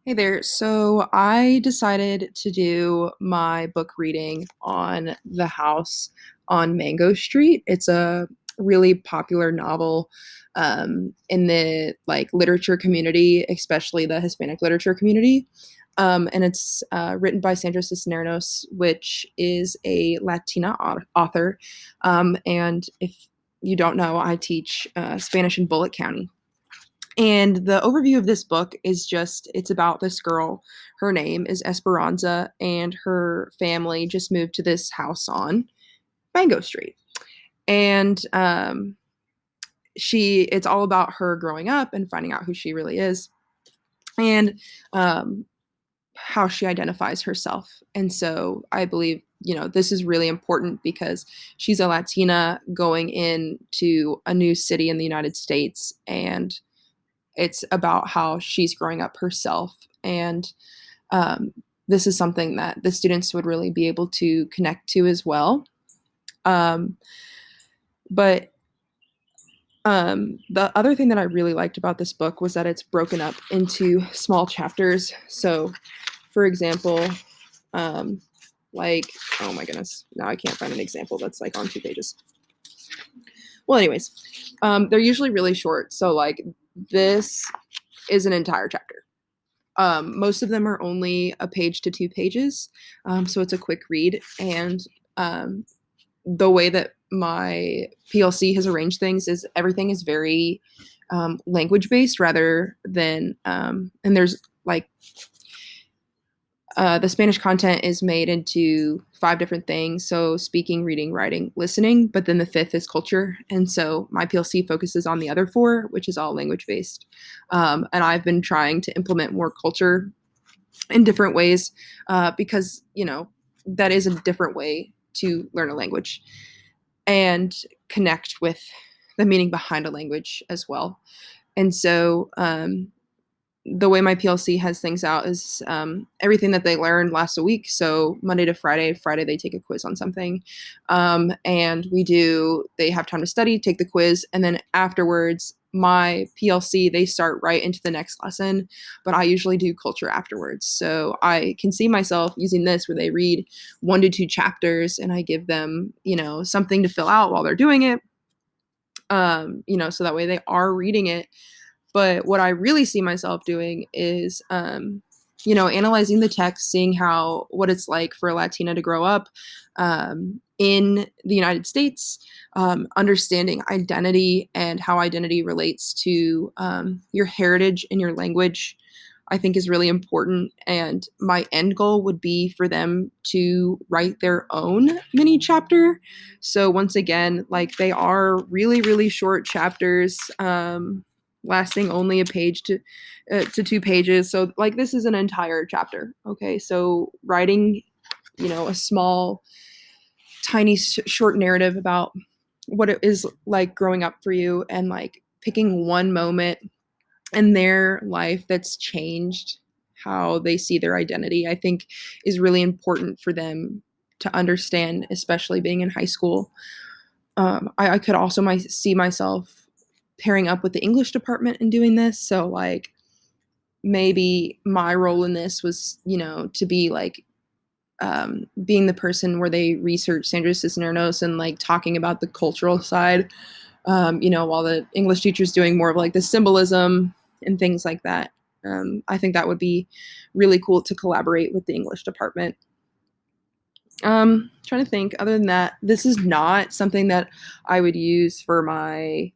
Hey there. So I decided to do my book reading on The House on Mango Street. It's a really popular novel in the literature community, especially the Hispanic literature community. And it's written by Sandra Cisneros, which is a Latina author. And if you don't know, I teach Spanish in Bullitt County. And the overview of this book is it's about this girl. Her name is Esperanza, and her family just moved to this house on Mango Street. And it's all about her growing up and finding out who she really is and how she identifies herself. And so I believe, this is really important because she's a Latina going into a new city in the United States, and it's about how she's growing up herself. And um, this is something that the students would really be able to connect to as well. Um, but the other thing that I really liked about this book was that it's broken up into small chapters. So, for example, um, oh my goodness, now I can't find an example that's on 2 pages. Well, anyways, they're usually really short. So, this is an entire chapter. Most of them are only a page to 2 pages, so it's a quick read. And the way that my PLC has arranged things is everything is very language based rather than, and there's the Spanish content is made into 5 different things. So speaking, reading, writing, listening, but then the fifth is culture. And so my PLC focuses on the other four, which is all language based. And I've been trying to implement more culture in different ways because, that is a different way to learn a language and connect with the meaning behind a language as well. And so, the way my PLC has things out is everything that they learned lasts a week. So Monday to Friday, they take a quiz on something. And they have time to study, take the quiz. And then afterwards, my PLC, they start right into the next lesson. But I usually do culture afterwards. So I can see myself using this where they read 1 to 2 chapters and I give them, something to fill out while they're doing it. So that way they are reading it. But what I really see myself doing is, analyzing the text, seeing what it's like for a Latina to grow up in the United States, understanding identity and how identity relates to your heritage and your language, I think is really important. And my end goal would be for them to write their own mini chapter. So once again, they are really, really short chapters. Lasting only a page to 2 pages. So this is an entire chapter. Okay, so writing, a small, tiny, short narrative about what it is like growing up for you, and picking one moment in their life that's changed how they see their identity, I think is really important for them to understand, especially being in high school. I could also see myself pairing up with the English department and doing this. So maybe my role in this was, to be being the person where they research Sandra Cisneros and talking about the cultural side, while the English teacher's doing more of the symbolism and things like that. I think that would be really cool to collaborate with the English department. Trying to think, other than that, this is not something that I would use for my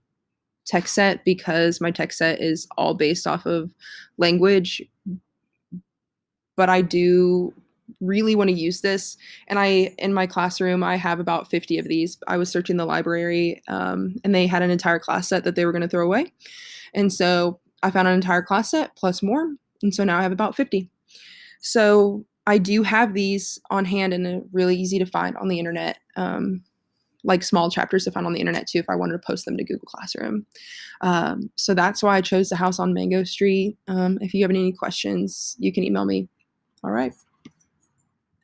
tech set because my tech set is all based off of language. But I do really want to use this. And in my classroom, I have about 50 of these. I was searching the library and they had an entire class set that they were going to throw away. And so I found an entire class set plus more. And so now I have about 50. So I do have these on hand and they're really easy to find on the internet. Small chapters to find on the internet too if I wanted to post them to Google Classroom. So that's why I chose The House on Mango Street. If you have any questions, you can email me. All right.